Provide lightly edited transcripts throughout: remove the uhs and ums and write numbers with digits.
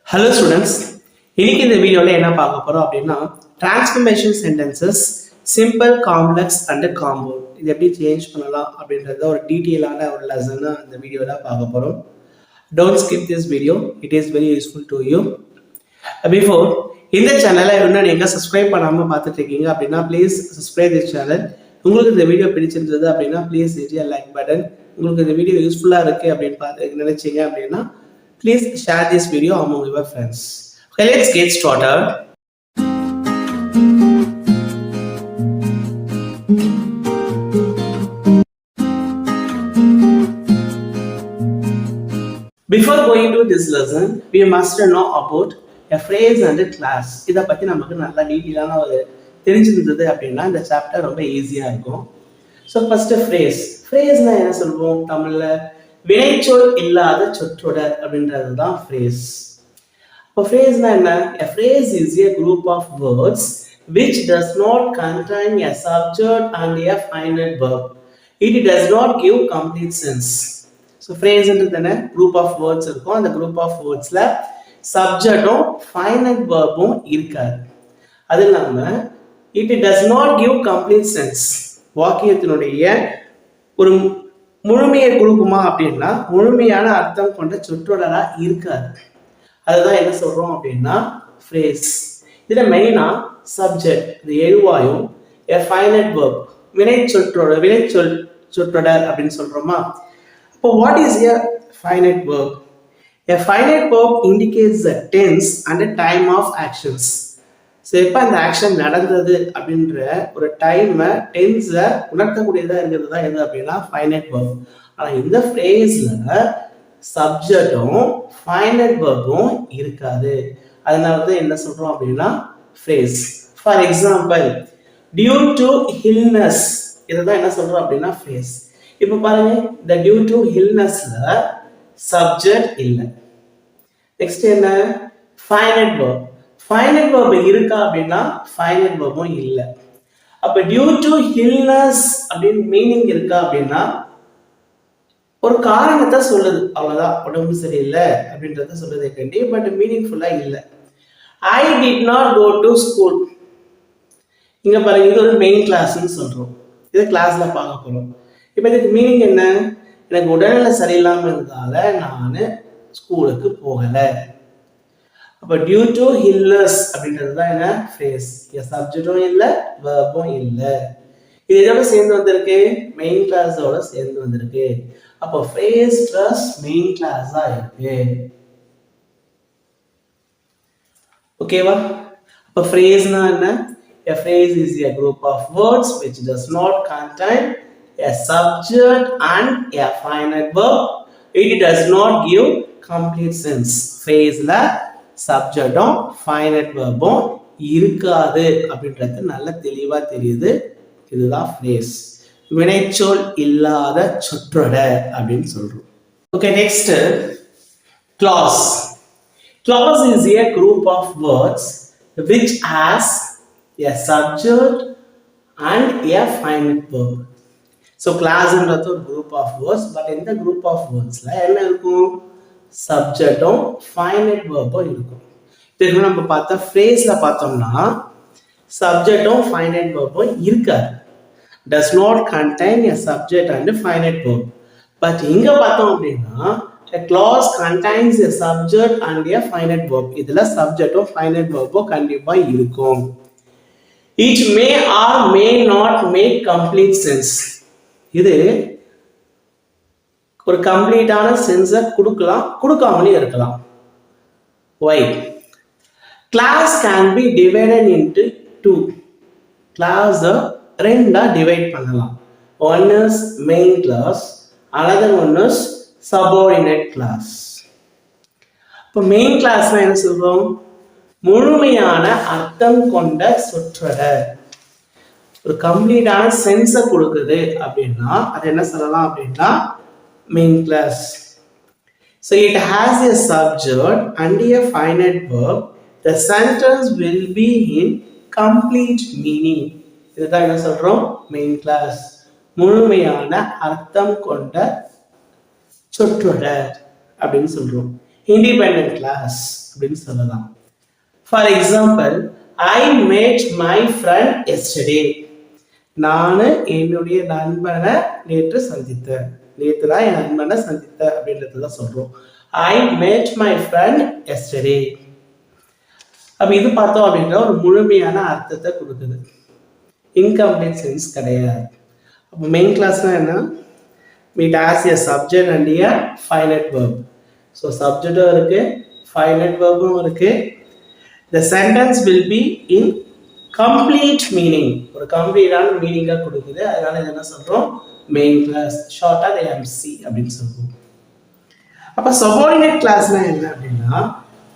Hello students, இன்னைக்கு இந்த வீடியோல என்ன பார்க்க போறோம் அப்படின்னா transformation sentences simple complex and compound இது எப்படி சேஞ்ச் பண்ணலாம் அப்படின்றத ஒரு டீட்டெயிலான ஒரு லெசன் இந்த வீடியோல பார்க்க போறோம். Don't skip this video, it is very useful to you. Before இந்த சேனலை இன்னும் நீங்க சப்ஸ்கிரைப் பண்ணாம பார்த்துட்டு இருக்கீங்க அப்படின்னா ப்ளீஸ் சப்ஸ்கிரைப் திஸ் சேனல். உங்களுக்கு இந்த வீடியோ பிடிச்சிருந்தது அப்படின்னா please hit a like button. உங்களுக்கு இந்த வீடியோ யூஸ்ஃபுல்லா இருக்கு அப்படின்னு பார்த்து நினைச்சீங்க அப்படின்னா please share this video among your friends. Okay, let's get started. Before going to this lesson, we must know about a phrase and a class. இத பத்தி நமக்கு நல்ல டீடைலான ஒரு தெரிஞ்சிருந்தது அப்படின்னா இந்த சாப்டர் ரொம்ப ஈஸியா இருக்கும். So first phrase-னா என்ன சொல்வோம் தமிழ்ல வினைச்சொல் இல்லாத சொற்றொடர் அப்படின்றதுதான் phrase. இப்போ phrase-னா என்ன? A phrase is a group of words which does not contain a subject and a finite verb. It does not give complete sense. So phrase-ன்றது என்ன? Group of words இருக்கும். அந்த group of words-ல subject-உம் finite verb-உம் இருக்காது. அது இல்லாம it does not give complete sense. வாக்கியத்தினுடைய ஒரு முழுமையை கொடுக்குமா அப்படின்னா முழுமையான அர்த்தம் கொண்ட சொற்றொடரா இருக்காது. அதுதான் என்ன சொல்றோம் அப்படின்னா phrase. இதுல மெயினா சப்ஜெக்ட் இது எழுவாயும் a finite verb வினைச்சொல் சொற்றொடர் அப்படின்னு சொல்றோமா. இப்போ what is a finite verb? A finite verb indicates the tense and the time of actions. So எப்போ அந்த ஆக்ஷன் நடந்தது அப்படின்ற ஒரு டைமை டென்ஸை உணர்த்தக்கூடியதாக இருக்கிறது தான் எது அப்படின்னா ஃபைனைட் வெர்ப். ஆனால் இந்த ஃப்ரேஸில் சப்ஜெக்டும் ஃபைனைட் வெர்பும் இருக்காது. அதனால தான் என்ன சொல்கிறோம் அப்படின்னா phrase. For example due to illness இதை தான் என்ன சொல்கிறோம் அப்படின்னா ஃப்ரேஸ். இப்போ பாருங்க இந்த டியூ டு ஹில்னஸில் சப்ஜெக்ட் இல்லை. நெக்ஸ்ட் என்ன ஃபைனைட் வெர்ப். ஃபைனைட் verb இருக்கா அப்படின்னா ஃபைனைட் verb-உம் இல்லை. அப்ப டியூ டு ஹில்னஸ் அப்படின்னு மீனிங் இருக்கா அப்படின்னா ஒரு காரணத்தை சொல்லுது, அவ்வளவுதான். உடம்பு சரியில்லை அப்படின்றத சொல்லுதே கண்டி, பட் மீனிங்ஃபுல்லா இல்லை. I did not go to school. இங்க பாருங்க இது ஒரு மெயின் கிளாஸ்ன்னு சொல்றோம். இதை கிளாஸ்ல பார்க்க போறோம். இப்ப இதுக்கு மீனிங் என்ன? எனக்கு உடல்நிலை சரியில்லாம இருந்ததால நான் ஸ்கூலுக்கு போகல. அப்போ டியூ டு ஹில்னஸ் அப்படின்றது தான் என்ன ஃப்ரேஸ். சப்ஜெக்டும் இல்லை வெர்பும் இல்லை. இது இதோட சேர்ந்து வந்திருக்கு மெயின் கிளாஸோட சேர்ந்து வந்திருக்கு. அப்போ ஃப்ரேஸ் பிளஸ் மெயின் கிளாஸா இருக்கு. ஓகேவா? அப்போ ஃப்ரேஸ்னா என்ன? A phrase is a group of words which does not contain a subject and a finite verb. It does not give complete sense. Phrase-ல சப்ஜெக்டும் ஃபைனைட் வெர்பும் இருக்காது அப்படின்றது நல்ல தெளிவா தெரியுது. இதுதான் ஃப்ரேஸ், வினைச்சொல் இல்லாத சொற்றொடர் அப்படின்னு சொல்றோம். Okay, next clause. Clause is a group of words which has a subject and a finite verb. So classன்றது ஒரு group of words, but இந்த group of wordsல என்ன இருக்கும்? சப்ஜெக்டும் ஃபைனைட் வெர்பும் இருக்கும். இதுக்கு நம்ம பார்த்தா ஃப்ரேஸ்ல பார்த்தோம்னா சப்ஜெக்டும் ஃபைனைட் வெர்பும் இருக்காது. does not contain a subject and a finite verb. But இங்க பார்த்தோம் அப்படின்னா a clause contains a subject and a finite verb. இதுல சப்ஜெக்டும் ஃபைனைட் வெர்பும் கண்டிப்பா இருக்கும். it may or may not make complete sense. இது ஒரு கம்ப்ளீட்டான சென்ஸை கொடுக்கலாம், கொடுக்காமலே இருக்கலாம். Why? Class can be divided into two. Class ரெண்டா டிவைட் பண்ணலாம். One is main class, another one is subordinate class. இப்போ மெயின் கிளாஸ்னா என்ன சொல்றோம்? முழுமையான அர்த்தம் கொண்ட சொற்றொடர், ஒரு கம்ப்ளீட்டான சென்ஸை கொடுக்குது அப்படின்னா அது என்ன சொல்லலாம் அப்படின்னா main class. So it has a subject and a finite verb. The sentence will be in complete meaning. இதுதான் என்ன சொல்றோம்? main class, முழுமையான அர்த்தம் கொண்ட சொற்றொடர் அப்படின்னு சொல்றோம். independent class. அப்படின்னு சொல்லலாம். For example, I made my friend yesterday. நான் என்னுடைய நண்பனை நேற்று சந்தித்தேன். நேற்று தான் என் நண்பனை சந்தித்தேன் அப்படின்றது தான் சொல்றோம். I made my friend yesterday. அப்ப இது பார்த்தோம் அப்படின்ற ஒரு முழுமையான அர்த்தத்தை கொடுக்குது. இன்கம்ப்ளீட் சென்ஸ் கிடையாது. அப்போ மெயின் கிளாஸ்னா என்ன? It has a subject and a finite verb. So சப்ஜெக்டும் இருக்கு, ஃபைனைட் வெர்பும் இருக்கு. The sentence will be in complete meaning. ஒரு கம்ப்ளீட்டான மீனிங்காக கொடுக்குது. அதனால இது என்ன சொல்றோம்? மெயின் கிளாஸ், ஷார்ட்டாக எம்சி அப்படின்னு சொல்றோம். அப்ப சபார்டினேட் கிளாஸ்னா என்ன அப்படின்னா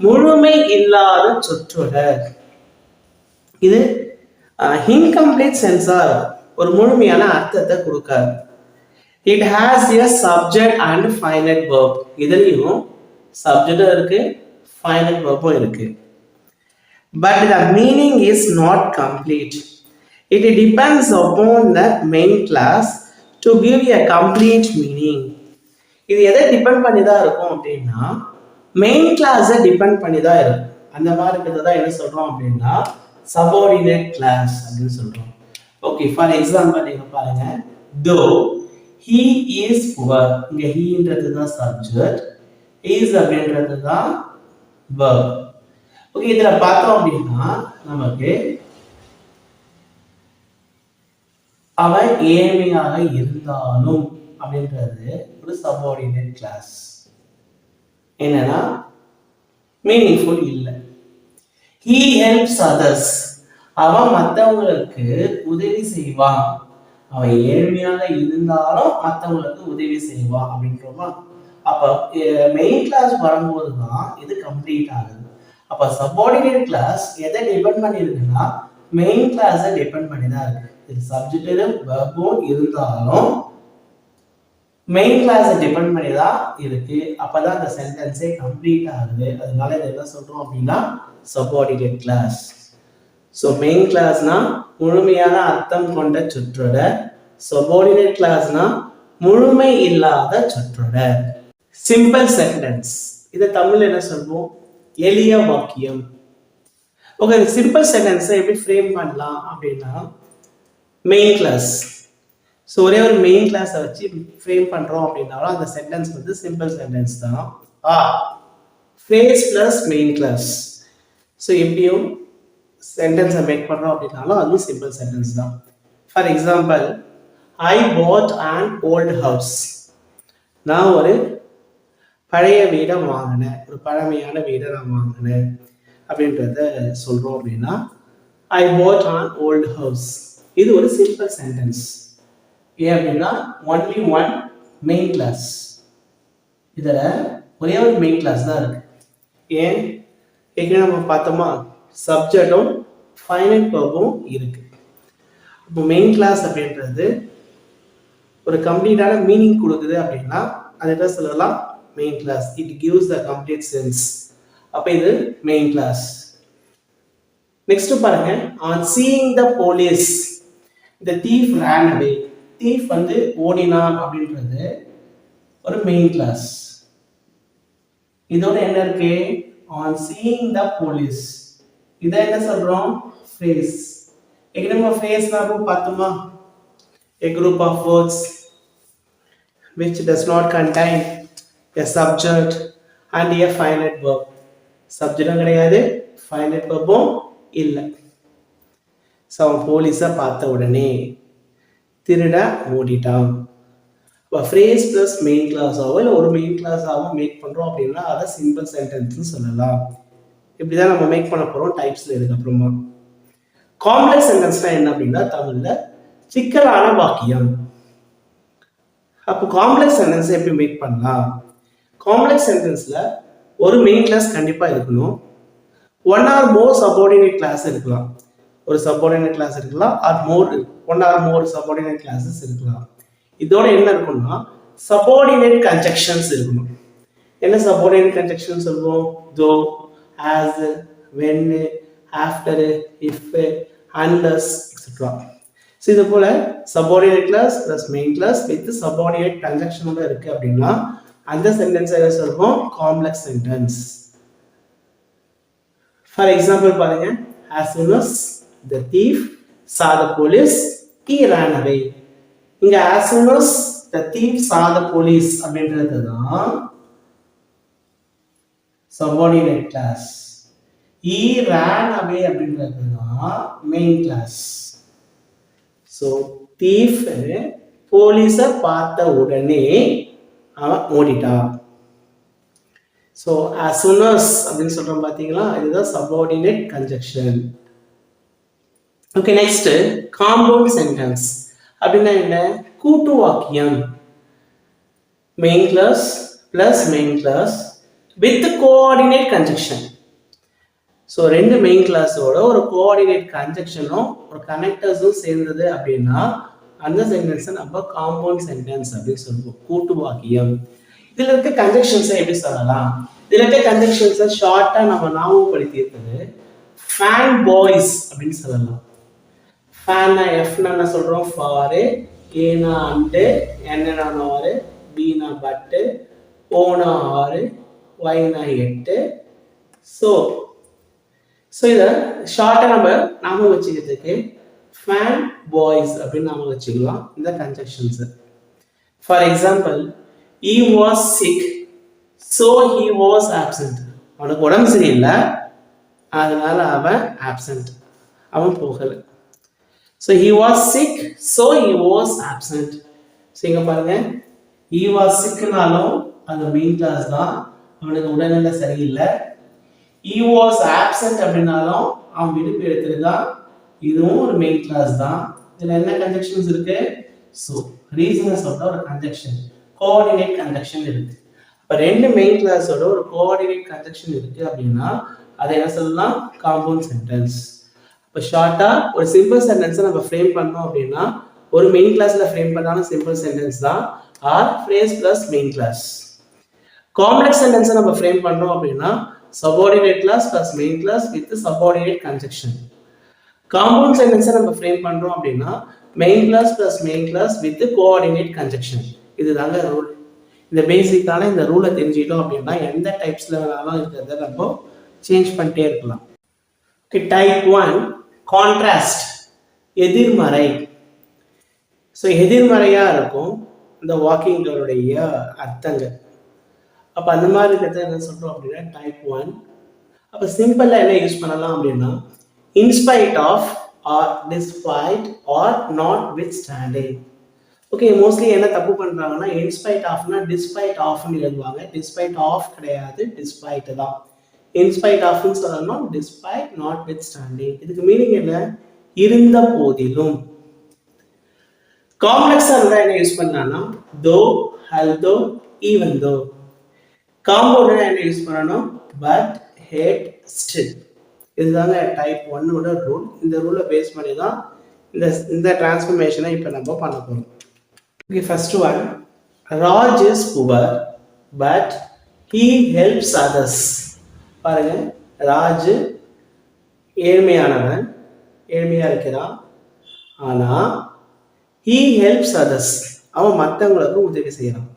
முழுமை இல்லாத சொற்றொடர். இது இன்கம்ப்ளீட் சென்ஸா ஒரு முழுமையான அர்த்தத்தை கொடுக்காது. It has a subject and finite verb. இதுலயும் சப்ஜெக்டும் இருக்கு, ஃபைனைட் வெர்பும் இருக்கு. But the meaning is not complete. It depends upon the main class to give a complete meaning. இது எதை டிபெண்ட் பண்ணி தான் இருக்கும் அப்படின்னா மெயின் கிளாஸை டிபெண்ட் பண்ணி தான் இருக்கும். அந்த மாதிரி இருக்கிறது தான் என்ன சொல்றோம் அப்படின்னா சபார்டினேட் கிளாஸ் அப்படின்னு சொல்றோம். ஓகே, ஃபார் எக்ஸாம்பிள் நீங்க பாருங்க, தோ he is poor. இங்க heன்றது தான் சப்ஜெக்ட், is அப்படின்றது தான் verb. ஓகே, இதுல பார்த்தோம் அப்படின்னா நமக்கு அவன் ஏழ்மையாக இருந்தாலும் அப்படின்றது ஒரு சபார்டினேட் கிளாஸ். என்னன்னா மீனிங்ஃபுல் இல்லை. he helps others. அவன் மற்றவங்களுக்கு உதவி செய்வான். அவன் ஏழ்மையாக இருந்தாலும் மற்றவங்களுக்கு உதவி செய்வான் அப்படின்றோமா? அப்ப மெயின் கிளாஸ் வரும்போது தான் இது கம்ப்ளீட் ஆகுது. அப்ப சபார்டினேட் கிளாஸ் எதை டிபெண்ட் பண்ணி இருக்குன்னா மெயின் கிளாஸை டிபெண்ட் பண்ணி தான் இருக்கு. இது சப்ஜெக்டும் வெர்பும் இருந்தாலும் மெயின் கிளாஸை டிபெண்ட் பண்ணி தான் இருக்கு. அப்பதான் அந்த சென்டென்ஸே கம்ப்ளீட் ஆகுது. அதனால இதை என்ன சொல்றோம் அப்படின்னா சபார்டினேட் கிளாஸ். ஸோ மெயின் கிளாஸ்னா முழுமையான அர்த்தம் கொண்ட சொற்றொடர், சபார்டினேட் கிளாஸ்னா முழுமை இல்லாத சொற்றொடர். சிம்பிள் சென்டென்ஸ், இதை தமிழ்ல என்ன சொல்வோம்? எளிய வாக்கியம். ஓகே, சிம்பிள் சென்டென்ஸை எப்படி ஃப்ரேம் பண்ணலாம் அப்படின்னா மெயின் கிளாஸ். ஸோ ஒரே ஒரு மெயின் கிளாஸை வச்சு ஃப்ரேம் பண்றோம் அப்படின்னாலும் அந்த சென்டென்ஸ் வந்து சிம்பிள் சென்டென்ஸ் தான். Phrase plus main clause. So எப்படியும் சென்டென்ஸை மேக் பண்றோம் அப்படின்னாலும் அதுவும் சிம்பிள் சென்டென்ஸ் தான். For example, I bought an old house. நான் ஒரு பழைய வீடை வாங்கினேன், ஒரு பழமையான வீடை நான் வாங்கினேன் அப்படின்றத சொல்றோம் அப்படின்னா ஐ பாட் அன் ஓல்ட் ஹவுஸ். இது ஒரு சிம்பிள் சென்டென்ஸ். ஏன் அப்படின்னா ஒன்லி ஒன் மெயின் கிளாஸ். இதில் ஒரே ஒரு மெயின் கிளாஸ் தான் இருக்கு. ஏன் ஏற்கனவே நம்ம பார்த்தோமா சப்ஜெக்டும் ஃபைனைட் வெர்பும் இருக்கு. இப்போ மெயின் கிளாஸ் அப்படின்றது ஒரு கம்ப்ளீட்டான மீனிங் கொடுக்குது அப்படின்னா அது என்ன சொல்லலாம்? Main clause. It gives the complete sense. அப்போ இது மெயின் கிளாஸ். நெக்ஸ்ட் பாருங்க, on seeing the police the thief ran away. Thief வந்து ஓடினான் அப்படின்றது ஒரு மெயின் கிளாஸ். இதோட என்ன இருக்கு? On seeing the police. இதை என்ன சொல்றோம்? ஃப்ரேஸ். நம்ம ஃப்ரேஸ்னா பார்த்தோமா? a group of words which does not contain a subject and a finite verb. சப்ஜெக்டும் கிடையாது, ஃபைனைட் வெர்பும் இல்லை. ஸோ அவன் போலீஸை பார்த்த உடனே திருட ஓடிட்டான். இப்போ ஃப்ரேஸ் ப்ளஸ் மெயின் கிளாஸாவோ இல்லை ஒரு மெயின் கிளாஸாவோ மேக் பண்ணுறோம் அப்படின்னா அதை சிம்பிள் சென்டென்ஸ்னு சொல்லலாம். இப்படி தான் நம்ம மேக் பண்ண போகிறோம் டைப்ஸில். இதுக்கப்புறமா காம்ப்ளெக்ஸ் சென்டென்ஸ்னா என்ன அப்படின்னா தமிழில் சிக்கலான வாக்கியம். அப்போ காம்ப்ளெக்ஸ் சென்டென்ஸை எப்படி மேக் பண்ணலாம்? காம்ப்ளெக்ஸ் சென்டென்ஸில் ஒரு மெயின் கிளாஸ் கண்டிப்பாக இருக்கணும். ஒன் ஆர் மோர் சபார்டினேட் கிளாஸ் இருக்கலாம். ஒரு சபார்டினேட் கிளாஸ் இருக்கலாம், ஆர் மோர் ஒன் ஆர் மோர் சபார்டினேட் கிளாஸஸ் இருக்கலாம். இதோட என்ன இருக்கும்னா சபார்டினேட் கன்ஜெக்ஷன்ஸ் இருக்கணும். என்ன சபார்டினேட் கன்ஜெக்ஷன் சொல்லுவோம்? Though, as, when, after, if, unless etcetera. So இது போல subordinate clause plus main clause with subordinate கன்ஜெக்ஷனோட இருக்கு அப்படின்னா அந்த சென்டென்ஸ் என்ன சொல்லுவோம்? Complex sentence. ஃபார் எக்ஸாம்பிள் பாருங்க, as soon as the thief saw the police he ran away. இங்க as soon as the thief saw the police அப்படின்றது தான் subordinate class. he ran away அப்படின்றது தான் main class. so thief போலீஸ பார்த்த உடனே அவன் ஓடிட்டான். ஸோ as soon as அப்படின்னு சொல்றோம் பார்த்தீங்களா, இதுதான் subordinate conjunction. Okay, next compound sentence அப்படின்னா என்ன? கூட்டு வாக்கியம். Main clause plus main clause with coordinate conjunction. So ரெண்டு மெயின் கிளாஸோட ஒரு கோஆர்டினேட் கன்ஜக்ஷனும் ஒரு கனெக்டர்ஸும் சேர்ந்தது அப்படின்னா அந்த சென்டென்ஸை நம்ம காம்பவுண்ட் சென்டென்ஸ் அப்படின்னு சொல்லுவோம், கூட்டு வாக்கியம். இதுல இருக்க கன்ஜக்ஷன்ஸை எப்படி சொல்லலாம்? இதுல இருக்க கன்ஜக்ஷன்ஸை ஷார்ட்டா நம்ம ஞாபகப்படுத்தி இருக்குது ஃபேன் பாய்ஸ் அப்படின்னு சொல்லலாம். ஃபேன்னா எஃப்னா என்ன சொல்றோம்? ஃபாரு, ஏனா அண்டு, என்னன்னா நாரு, பீனா பட்டு, ஓனா ஆறு, ஒய்னா எட்டு. ஸோ இதை ஷார்ட்டா நம்ம ஞாபகம் வச்சுக்கிறதுக்கு ஃபேன் பாய்ஸ் அப்படின்னு நாம வச்சுக்கலாம் இந்த conjunctions. For example, he was sick so he was absent. அவனுக்கு உடம்பு சரியில்லை அதனால அவன் absent, அவன் போகல. so he was sick so he was absent. So இங்க பாருங்க, he was sickனாலும் அந்த மெயின் கிளாஸ் தான், அவனுக்கு உடல்நிலை சரியில்லை. he was absent அப்படின்னாலும் அவன் விடுப்பு எடுத்திருக்கான், இதுவும் ஒரு மெயின் கிளாஸ் தான். இதுல என்ன கன்ஜக்ஷன்ஸ் இருக்கு? ஸோ ரீசனை சொல்ற ஒரு கன்ஜக்ஷன், கோஆர்டினேட் கன்ஜக்ஷன் இருக்கு. அப்ப ரெண்டு மெயின் கிளாஸோட ஒரு கோஆர்டினேட் கன்ஜக்ஷன் இருக்கு அப்படின்னா அதை என்ன சொல்லலாம்? Compound sentence. இப்போ ஷார்ட்டா ஒரு சிம்பிள் சென்டென்ஸை நம்ம ஃப்ரேம் பண்ணோம் அப்படின்னா ஒரு மெயின் கிளாஸ்ல ஃப்ரேம் பண்ணாலும் சிம்பிள் சென்டென்ஸ் தான், or phrase plus main clause. Complex சென்டென்ஸை நம்ம ஃப்ரேம் பண்ணோம் அப்படின்னா subordinate clause plus main clause with subordinate conjunction. Compound சென்டென்ஸை நம்ம ஃப்ரேம் பண்றோம் அப்படின்னா main clause plus main clause with coordinate conjunction. இதுதாங்க ரூல். இந்த பேசிக்கான இந்த ரூலை தெரிஞ்சுக்கிட்டோம் அப்படின்னா எந்த டைப்ஸ்ல வேணாலும் இருக்கிறத நம்ம சேஞ்ச் பண்ணிட்டே இருக்கலாம். ஓகே, டைப் 1 கான்ட்ராஸ்ட், எதிர்மறை. ஸோ எதிர்மறையா இருக்கும் இந்த வாக்கிங்களுடைய அர்த்தங்கள். அப்போ அந்த மாதிரி இருக்கிறத என்ன சொல்றோம் அப்படின்னா டைப் 1. அப்போ சிம்பிளா என்ன யூஸ் பண்ணலாம் அப்படின்னா in spite of or despite or notwithstanding. Okay, mostly என்ன தப்பு பண்றாங்கன்னா in spite ofனா despite ofனு எழுதுவாங்க. despite of கிடையாது, despite தான். in spite ofனு சொல்லணும், despite notwithstanding. இதுக்கு மீனிங் என்ன? இருந்த போதிலும். காம்ப்ளெக்ஸா இருந்தா என்ன யூஸ் பண்ணலாம்னா though, although, even though. காம்பவுண்டா என்ன யூஸ் பண்ணணும்? but, yet, still. இதுதாங்க டைப் 1ஓட ரூல். இந்த ரூலை பேஸ் பண்ணி தான் இந்த டிரான்ஸ்ஃபர்மேஷனை இப்போ நம்ம பண்ண போகிறோம். Okay, first one, Raj is poor but he helps others. பாருங்க, ராஜ் ஏழ்மையானவன், ஏழ்மையா இருக்கிறான், ஆனால் ஹீ ஹெல்ப்ஸ் அதர்ஸ், அவன் மற்றவங்களுக்கு உதவி செய்யறான்.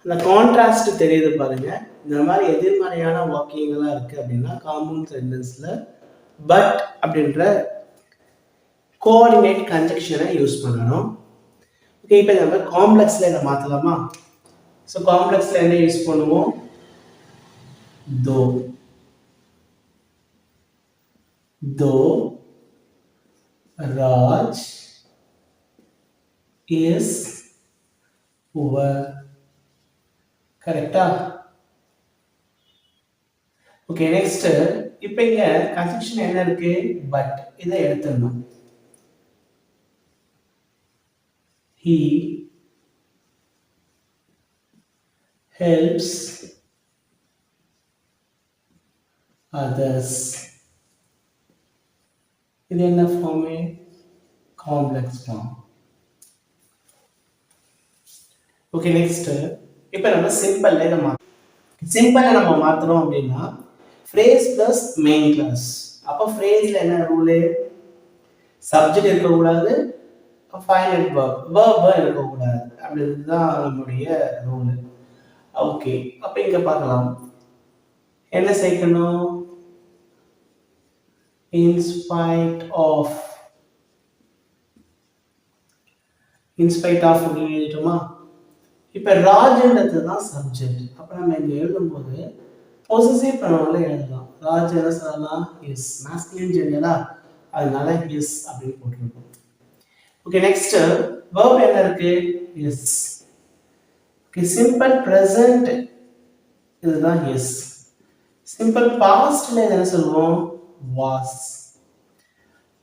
அந்த கான்ட்ராஸ்ட் தெரியுது பாருங்க. இந்த மாதிரி எதிர்மறையான வாக்கியங்களா இருக்கு அப்படின்னா காம்பவுண்ட் சென்டென்ஸ்ல பட் அப்படின்ற கோஆர்டினேட் கன்ஜக்ஷனை யூஸ் பண்ணணும். ஓகே, இப்போ நம்ம காம்ப்ளெக்ஸ்ல இதை மாற்றலாமா? ஸோ காம்ப்ளெக்ஸ்ல என்ன யூஸ் பண்ணுவோம்? தோ. Raj is poor. கரெக்டா? ஓகே, நெக்ஸ்ட் இப்போ இங்க கன்ஜக்ஷன் என்ன இருக்கு? பட். இதை எடுத்துடணும். he helps others. இது என்ன form? Complex form. Okay, next இப்போ நம்ம சிம்பிள்ல இதை சிம்பிளா நம்ம மாத்துறோம் அப்படின்னா ஃப்ரேஸ் பிளஸ் மெயின் கிளாஸ். அப்போ ஃப்ரேஸ்ல என்ன ரூலு? சப்ஜெக்ட் இருக்கக்கூடாது, ஃபைனட் வேர்ப் இருக்கக்கூடாது. அப்படிதான் நம்முடைய ரூல். ஓகே, அப்போ இங்க பார்க்கலாம் என்ன சேர்க்கணும்? in spite of அப்படின்னு எழுதிட்டோமா? இப்போ ராஜ்ன்றது தான் சப்ஜெக்ட். அப்போ நம்ம இங்கே எழுதும்போது பொசசிவ் ப்ரொனவுன்ல எழுதலாம். ராஜ் என்ன சொல்லலாம்? இஸ் மாஸ்குலின் ஜெண்டரா, அதனால இஸ் அப்படின்னு போட்டுருக்கோம். ஓகே, நெக்ஸ்ட் வெர்ப் என்ன இருக்கு? இஸ். ஓகே, சிம்பிள் பிரசன்ட் இதுதான் இஸ். சிம்பிள் பாஸ்ட்ல என்ன சொல்லுவோம்? வாஸ்.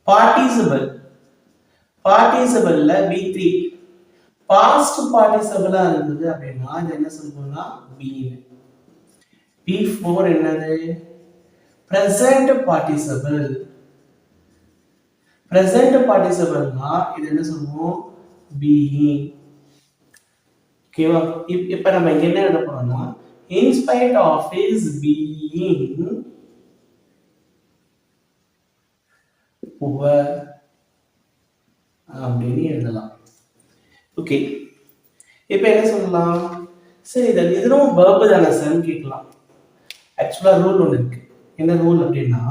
பார்ட்டிசிபிள், பார்ட்டிசிபிள்ல V3 பாஸ்ட் பார்ட்டிசிபிளா இருந்தது அப்படின்னா இது என்ன சொல்லுவோம்னா been. P4 என்னது? present participle. present participleனா இது என்ன சொல்லுவோம்? being. ஓகேவா? இப்போ நம்ம இங்க என்ன எழுத போறோம்னா in spite of his being poor அப்படின்னு எழுதலாம். ஓகே, இப்போ என்ன சொல்லலாம்? சரி, இதுவும் verb தானே சார் கேட்கலாம். ஆக்சுவலா ரூல் ஒன்று இருக்கு. என்ன ரூல் அப்படின்னா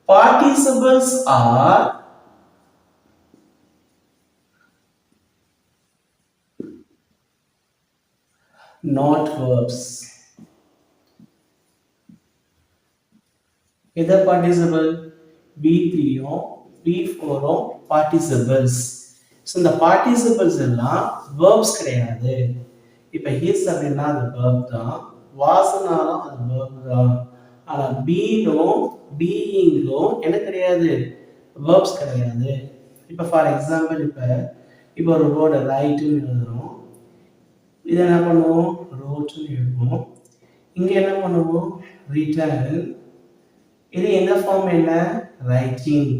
participles are not verbs. எது பார்ட்டிசிபிள்? B3யும் B4ம் participles. ஸோ இந்த பார்ட்டிசிபிள்ஸ் எல்லாம் verbs கிடையாது. இப்போ his அப்படின்னா அது verb தான், வாசனாலும் அது verb தான். ஆனா பீனும் பீயிங்கும் என்ன கிடையாது? verbs கிடையாது. இப்போ ஃபார் எக்ஸாம்பிள் இப்போ ஒரு ரோடு ரைட்டுன்னு எழுதுறோம். இதை என்ன பண்ணுவோம்? ரோட்டுன்னு எழுதுவோம். இங்கே என்ன பண்ணுவோம்? ரிட்டர்ன். இது என்ன ஃபார்ம்? என்ன? ரைட்டிங்.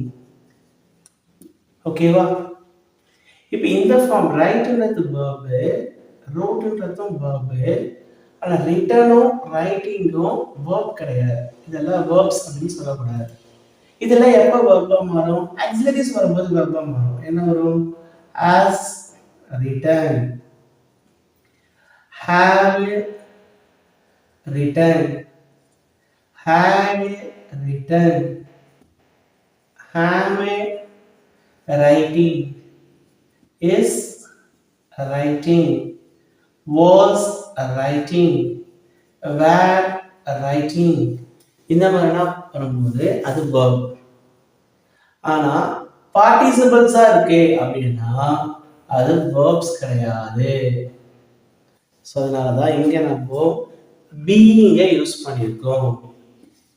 ஓகேவா? இப்போ இந்த ஃபார்ம் ரைட்டுன்றது verb, ரோட்டுன்றதும் verb. ஆனால் ரிட்டர்னும் ரைட்டிங்கும் verb கிடையாது. இதெல்லாம் verbs அப்படின்னு சொல்லக்கூடாது. இதெல்லாம் எப்போ verb மாறும்? ஆக்சிலரிஸ் வரும்போது verb மாறும். என்ன வரும்? as written, have written, had written, am writing, is writing, was writing, were writing. இந்த மாதிரினா வரும்போது அது verb. ஆனா பார்ட்டிசிபிள்ஸா இருக்கு அப்படின்னா அது verbs கிடையாது. ஸோ அதனாலதான் இங்க நம்ம பீயிங்கை யூஸ் பண்ணியிருக்கோம்.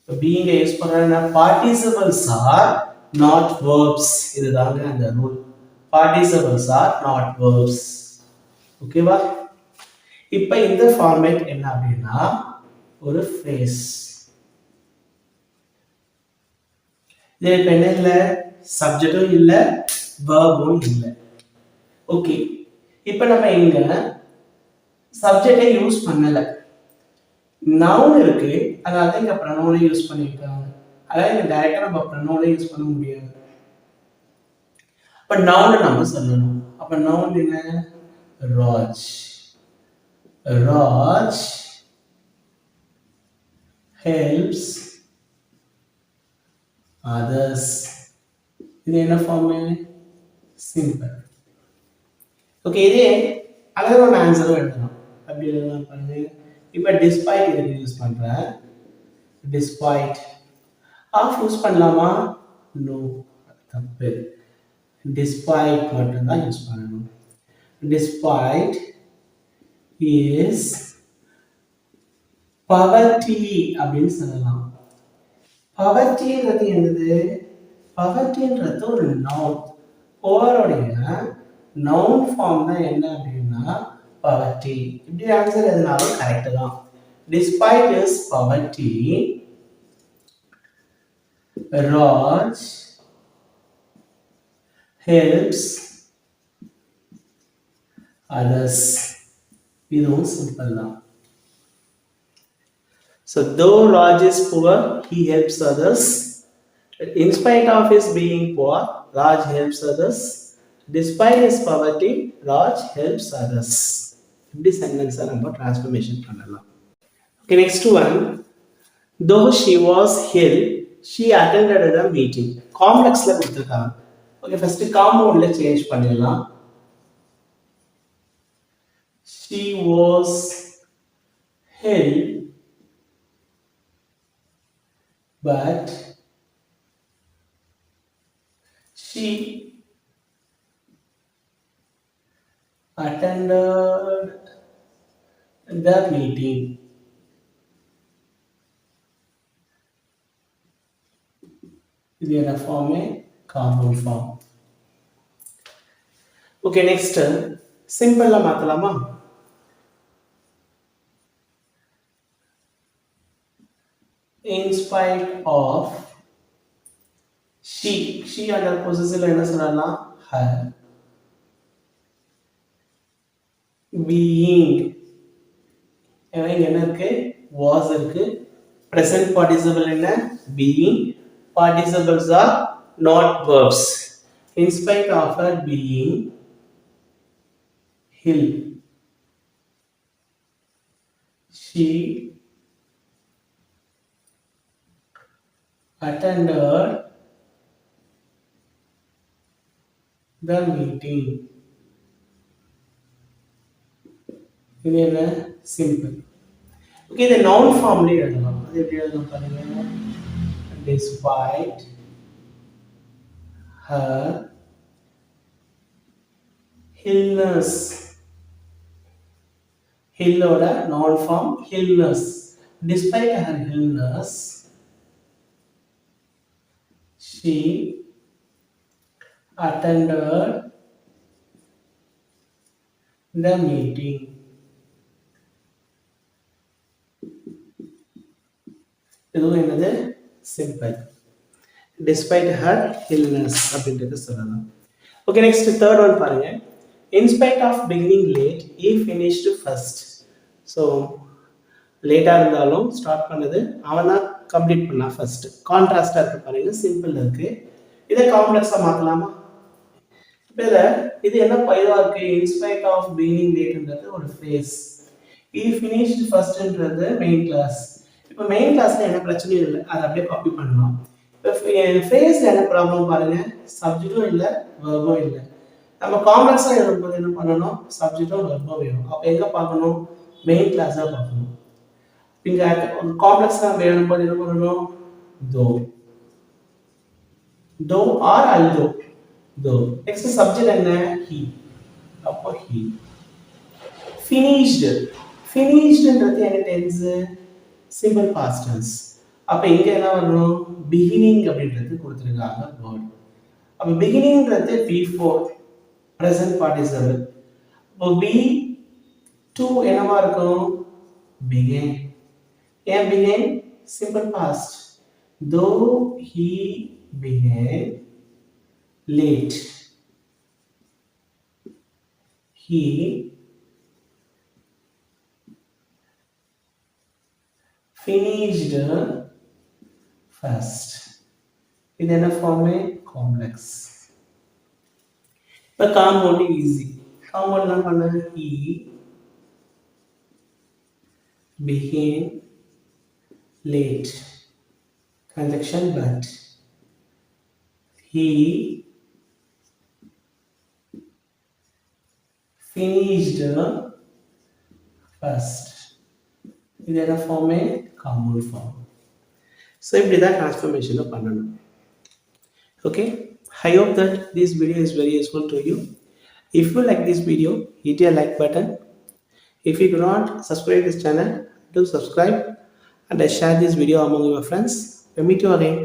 பீயிங்கை யூஸ் பண்றதுனா பார்ட்டிசிபிள்ஸ் ஆர் நாட் verbs. இதுதாங்க அந்த rule. Participles are not verbs. ஓகேவா? இப்போ இந்த ஃபார்மேட் என்ன அப்படின்னா ஒரு ஃப்ரேஸ். இது இப்போ என்ன இல்லை? சப்ஜெக்டும் இல்லை, வேர்பும் இல்லை. ஓகே, இப்போ நம்ம இங்க சப்ஜெக்டை யூஸ் பண்ணல, நவுன் இருக்கு, அதனால இங்க ப்ரொனவுனை யூஸ் பண்ணிருக்காங்க. அதாவது இங்க டைரக்டா நம்ம ப்ரொனவுனை யூஸ் பண்ண முடியாது. அப்ப நவுன் நம்ம சொல்லணும். அப்ப நவுன் என்ன? ராஜ். Raj helps others. இது என்ன ஃபார்ம்? சிம்பிள். ஓகே, இதே அழகான ஆன்சரும் எழுதலாம். அப்படி எழுதலாம் பாருங்க. இப்போ டிஸ்பைட் இதுக்கு யூஸ் பண்றேன். டிஸ்பைட் ஆஃப் யூஸ் பண்ணலாமா? நோ, தப்பு. டிஸ்பைட் மட்டும் தான் யூஸ் பண்ணணும். டிஸ்பைட் இஸ் பவர்ட்டி அப்படின்னு சொல்லலாம். பவர்ட்டின்றது என்னது? பவர்ட்டின்றது ஒரு நவுன். புவருடைய நவுன் ஃபார்ம் தான் என்ன அப்படின்னா பவர்ட்டி. இப்படி ஆன்சர் எதுனாலும் கரெக்ட் தான். Despite is poverty. Raj helps others. இதுவும் சிம்பிள் தான். So though Raj is poor, he helps others. In spite of his being poor, Raj helps others. Despite his poverty, Raj helps others. This sentence நம்ம transformation பண்ணலாம். Okay, next one. Though she was ill, she attended the meeting. காம்ப்ளெக்ஸ்ல கொடுத்துருக்காங்க. Okay, first காம்பவுண்ட்ல change பண்ணிடலாம். She was held, but she attended the meeting. இது என்ன form? Compound form. Okay, next சிம்பிளா மாத்தலாமா? In spite of she அந்த பொசிஷன்ல என்ன சொல்லலாம்? her being, என்ன இருக்கு? was இருக்கு. present participle என்ன? being. Participles are not verbs. In spite of her being ill, she attended the meeting. இது என்ன? சிம்பிள். ஓகே, இந்த நவுன் ஃபார்ம்ல எழுதலாம். அது எப்படி எழுதலாம் பாருங்க. Despite her illness. Illோட noun form illness. Despite her illness, she attended the meeting. இதுவும் என்னது? சிம்பிள். Despite her illness அப்படின்றது சொல்லலாம். ஓகே, நெக்ஸ்ட் தேர்ட் ஒன் பாருங்க. In spite of beginning late, he finished first. So லேட்டாக இருந்தாலும் ஸ்டார்ட் பண்ணது அவன் தான் கம்ப்ளீட் பண்ணா ஃபர்ஸ்ட். கான்ட்ராஸ்டாக இருக்கு பாருங்க, சிம்பிள் இருக்கு. இதை காம்ப்ளெக்ஸாக மாற்றலாமா? இப்போ இதில் இது என்ன இதுவாக இருக்கு? இன்ஸ்பைட் ஆஃப் பிகினிங் லேட்ன்றது ஒரு ஃப்ரேஸ். he finished firstன்றது மெயின் கிளாஸ். இப்போ மெயின் கிளாஸ்ல என்ன பிரச்சனையும் இல்லை, அதை அப்படியே காப்பி பண்ணலாம். இப்போ ஃப்ரேஸ்ல என்ன ப்ராப்ளம் பாருங்க, சப்ஜெக்டும் இல்லை வெர்பும் இல்லை. நம்ம காம்ப்ளெக்ஸா எழுதும்போது என்ன பண்ணணும்? சப்ஜெக்டும் வெர்பும் வேணும். அப்போ எங்க பார்க்கணும்? மெயின் கிளாஸா பார்க்கணும். இங்க காம்ப்ளெக்ஸா எழுதும்போது என்ன பண்ணணும்? தோ தோ ஆர் அல்தோ. தோ. நெக்ஸ்ட் சப்ஜெக்ட் என்ன? ஹி. அப்போ ஹி. finished. finishedன்றது என்ன டென்ஸ்? Simple past tense. அப்ப இங்க என்ன வரணும்? beginning அப்படின்றது கொடுத்திருக்காங்க வேர்ட். அப்ப beginningன்றது before present participle. அப்போ be2 என்னவா இருக்கும்? began. ஏன் began? simple past. though he began late, he finished first. இது என்ன ஃபார்ம்? காம்ப்ளெக்ஸ். இப்போ காம்பவுண்ட் ஈஸி. காம்பவுண்ட் என்ன பண்ண? he began late, conjunction but. he finished first. இது என்ன ஃபார்ம்? Compound form. ஸோ இப்படி தான் டிரான்ஸ்ஃபர்மேஷனை பண்ணணும். Okay, I hope that this video is very useful to you. If you like this video, hit a like button. If you do not subscribe this channel, do subscribe and share this video among your friends. We'll meet you again.